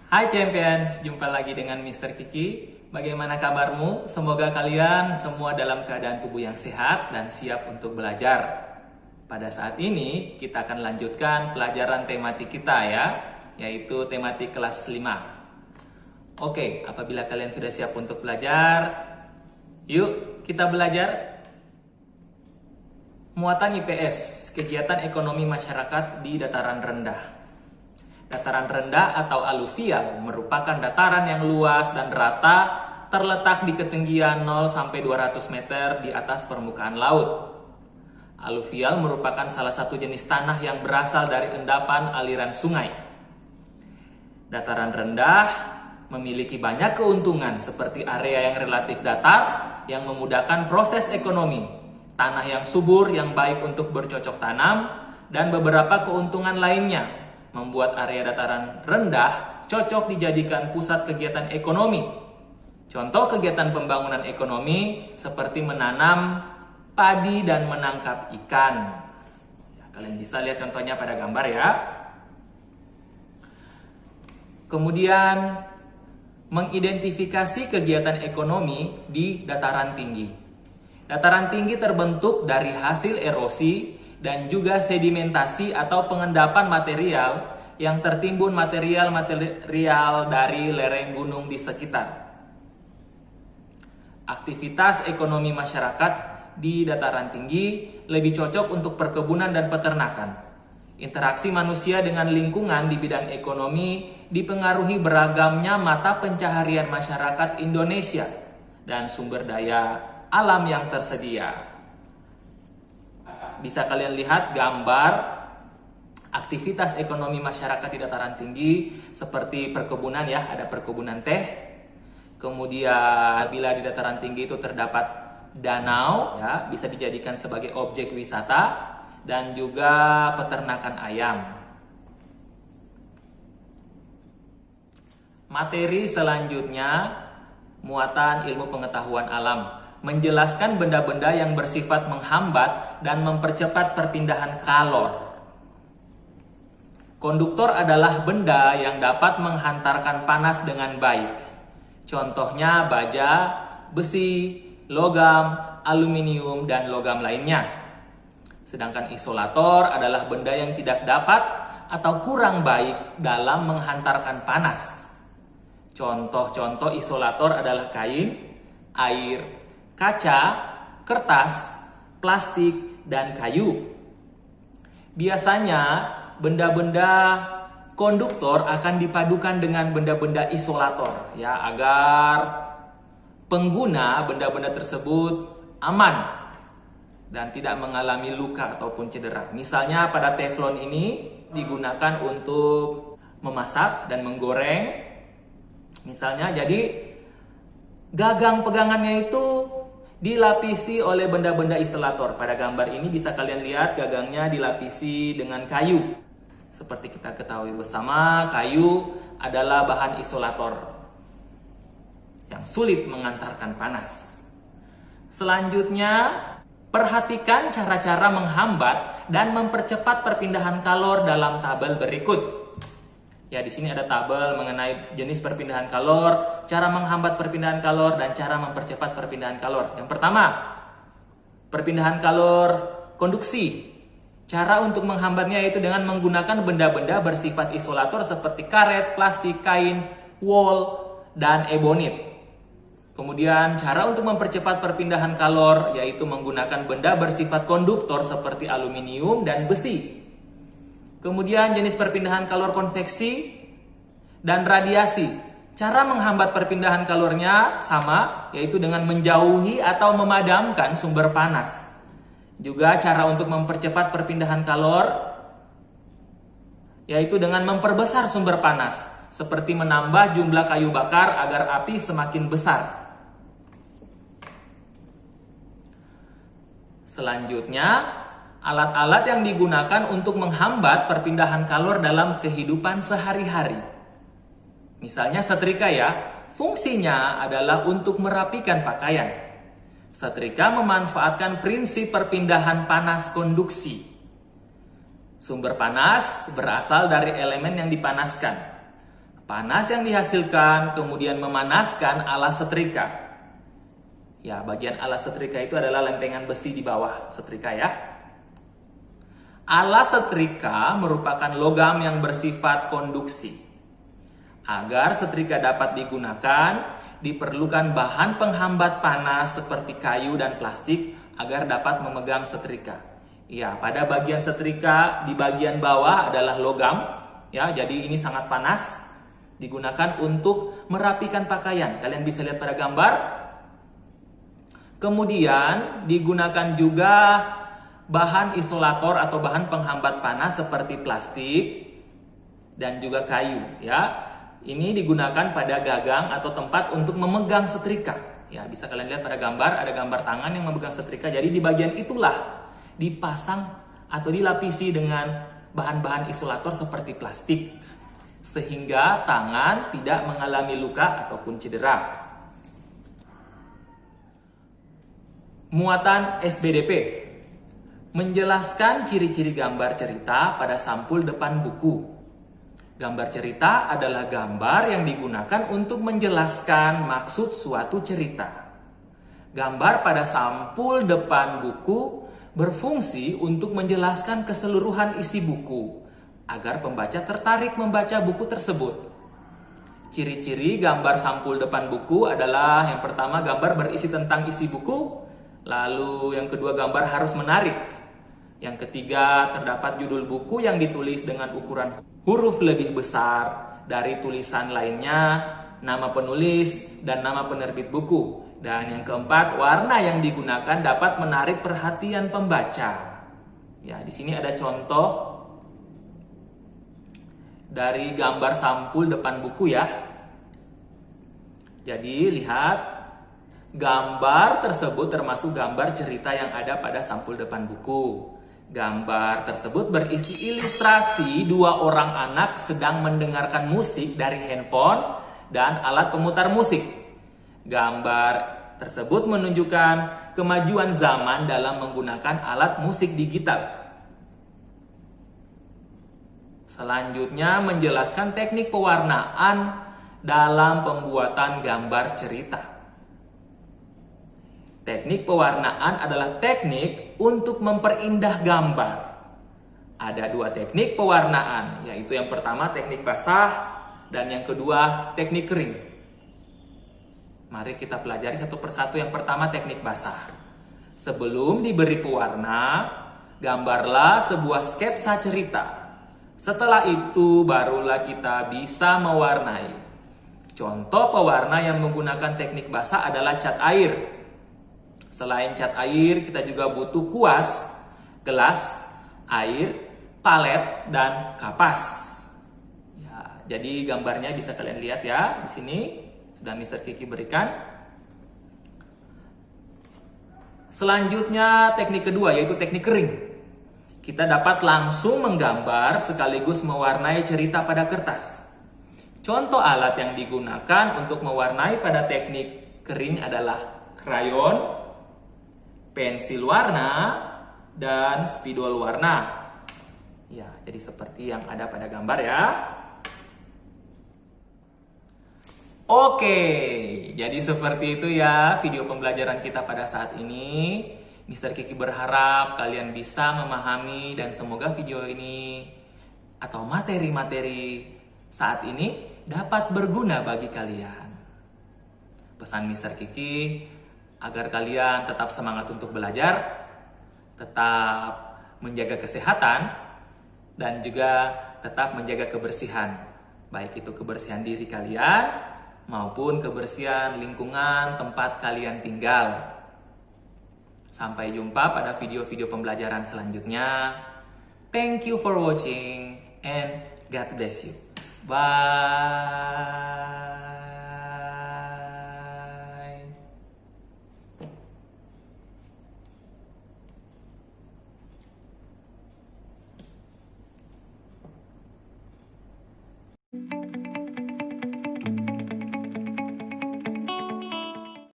Hai Champions, jumpa lagi dengan Mr. Kiki. Bagaimana kabarmu? Semoga kalian semua dalam keadaan tubuh yang sehat dan siap untuk belajar. Pada saat ini kita akan lanjutkan pelajaran tematik kita ya, yaitu tematik kelas 5. Oke, apabila kalian sudah siap untuk belajar, yuk kita belajar. Muatan IPS, kegiatan ekonomi masyarakat di dataran rendah. Dataran rendah atau aluvial merupakan dataran yang luas dan rata terletak di ketinggian 0 sampai 200 meter di atas permukaan laut. Aluvial merupakan salah satu jenis tanah yang berasal dari endapan aliran sungai. Dataran rendah memiliki banyak keuntungan seperti area yang relatif datar yang memudahkan proses ekonomi, tanah yang subur yang baik untuk bercocok tanam, dan beberapa keuntungan lainnya membuat area dataran rendah cocok dijadikan pusat kegiatan ekonomi. Contoh kegiatan pembangunan ekonomi seperti menanam padi dan menangkap ikan. Kalian bisa lihat contohnya pada gambar ya. Kemudian mengidentifikasi kegiatan ekonomi di dataran tinggi. Dataran tinggi terbentuk dari hasil erosi dan juga sedimentasi atau pengendapan material yang tertimbun material dari lereng gunung di sekitar. Aktivitas ekonomi masyarakat di dataran tinggi lebih cocok untuk perkebunan dan peternakan. Interaksi manusia dengan lingkungan di bidang ekonomi dipengaruhi beragamnya mata pencaharian masyarakat Indonesia dan sumber daya alam yang tersedia. Bisa kalian lihat gambar aktivitas ekonomi masyarakat di dataran tinggi seperti perkebunan ya, ada perkebunan teh. Kemudian bila di dataran tinggi itu terdapat danau ya, bisa dijadikan sebagai objek wisata, dan juga peternakan ayam. Materi selanjutnya muatan ilmu pengetahuan alam. Menjelaskan benda-benda yang bersifat menghambat dan mempercepat perpindahan kalor. Konduktor adalah benda yang dapat menghantarkan panas dengan baik. Contohnya baja, besi, logam, aluminium, dan logam lainnya. Sedangkan isolator adalah benda yang tidak dapat atau kurang baik dalam menghantarkan panas. Contoh-contoh isolator adalah kain, air, kaca, kertas, plastik, dan kayu. Biasanya benda-benda konduktor akan dipadukan dengan benda-benda isolator ya, agar pengguna benda-benda tersebut aman dan tidak mengalami luka ataupun cedera. Misalnya pada teflon ini digunakan untuk memasak dan menggoreng. Misalnya, jadi gagang pegangannya itu dilapisi oleh benda-benda isolator. Pada gambar ini bisa kalian lihat gagangnya dilapisi dengan kayu. Seperti kita ketahui bersama, kayu adalah bahan isolator yang sulit mengantarkan panas. Selanjutnya, perhatikan cara-cara menghambat dan mempercepat perpindahan kalor dalam tabel berikut. Ya, di sini ada tabel mengenai jenis perpindahan kalor, cara menghambat perpindahan kalor, dan cara mempercepat perpindahan kalor. Yang pertama, perpindahan kalor konduksi. Cara untuk menghambatnya yaitu dengan menggunakan benda-benda bersifat isolator seperti karet, plastik, kain, wol, dan ebonit. Kemudian cara untuk mempercepat perpindahan kalor yaitu menggunakan benda bersifat konduktor seperti aluminium dan besi. Kemudian jenis perpindahan kalor konveksi dan radiasi. Cara menghambat perpindahan kalornya sama, yaitu dengan menjauhi atau memadamkan sumber panas. Juga cara untuk mempercepat perpindahan kalor, yaitu dengan memperbesar sumber panas, seperti menambah jumlah kayu bakar agar api semakin besar. Selanjutnya, alat-alat yang digunakan untuk menghambat perpindahan kalor dalam kehidupan sehari-hari. Misalnya setrika ya, fungsinya adalah untuk merapikan pakaian. Setrika memanfaatkan prinsip perpindahan panas konduksi. Sumber panas berasal dari elemen yang dipanaskan. Panas yang dihasilkan kemudian memanaskan alas setrika. Ya, bagian alas setrika itu adalah lempengan besi di bawah setrika ya. Alas setrika merupakan logam yang bersifat konduksi. Agar setrika dapat digunakan, diperlukan bahan penghambat panas seperti kayu dan plastik agar dapat memegang setrika. Ya, pada bagian setrika di bagian bawah adalah logam. Ya, jadi ini sangat panas. Digunakan untuk merapikan pakaian. Kalian bisa lihat pada gambar. Kemudian digunakan juga bahan isolator atau bahan penghambat panas seperti plastik dan juga kayu ya. Ini digunakan pada gagang atau tempat untuk memegang setrika. Ya, bisa kalian lihat pada gambar, ada gambar tangan yang memegang setrika. Jadi di bagian itulah dipasang atau dilapisi dengan bahan-bahan isolator seperti plastik sehingga tangan tidak mengalami luka ataupun cedera. Muatan SBDP menjelaskan ciri-ciri gambar cerita pada sampul depan buku. Gambar cerita adalah gambar yang digunakan untuk menjelaskan maksud suatu cerita. Gambar pada sampul depan buku berfungsi untuk menjelaskan keseluruhan isi buku, agar pembaca tertarik membaca buku tersebut. Ciri-ciri gambar sampul depan buku adalah yang pertama gambar berisi tentang isi buku, lalu yang kedua gambar harus menarik. Yang ketiga terdapat judul buku yang ditulis dengan ukuran huruf lebih besar dari tulisan lainnya, nama penulis dan nama penerbit buku. Dan yang keempat, warna yang digunakan dapat menarik perhatian pembaca. Ya, di sini ada contoh dari gambar sampul depan buku ya. Jadi lihat, gambar tersebut termasuk gambar cerita yang ada pada sampul depan buku. Gambar tersebut berisi ilustrasi dua orang anak sedang mendengarkan musik dari handphone dan alat pemutar musik. Gambar tersebut menunjukkan kemajuan zaman dalam menggunakan alat musik digital. Selanjutnya menjelaskan teknik pewarnaan dalam pembuatan gambar cerita. Teknik pewarnaan adalah teknik untuk memperindah gambar. Ada dua teknik pewarnaan, yaitu yang pertama teknik basah dan yang kedua teknik kering. Mari kita pelajari satu persatu. Yang pertama teknik basah. Sebelum diberi pewarna, gambarlah sebuah sketsa cerita. Setelah itu barulah kita bisa mewarnai. Contoh pewarna yang menggunakan teknik basah adalah cat air. Selain cat air, kita juga butuh kuas, gelas, air, palet, dan kapas. Ya, jadi gambarnya bisa kalian lihat ya di sini sudah Mr. Kiki berikan. Selanjutnya teknik kedua yaitu teknik kering. Kita dapat langsung menggambar sekaligus mewarnai cerita pada kertas. Contoh alat yang digunakan untuk mewarnai pada teknik kering adalah krayon, pensil warna, dan spidol warna. Ya, jadi seperti yang ada pada gambar ya. Oke, jadi seperti itu ya video pembelajaran kita pada saat ini. Mr. Kiki berharap kalian bisa memahami dan semoga video ini atau materi-materi saat ini dapat berguna bagi kalian. Pesan Mr. Kiki agar kalian tetap semangat untuk belajar, tetap menjaga kesehatan, dan juga tetap menjaga kebersihan. Baik itu kebersihan diri kalian, maupun kebersihan lingkungan tempat kalian tinggal. Sampai jumpa pada video-video pembelajaran selanjutnya. Thank you for watching and God bless you. Bye.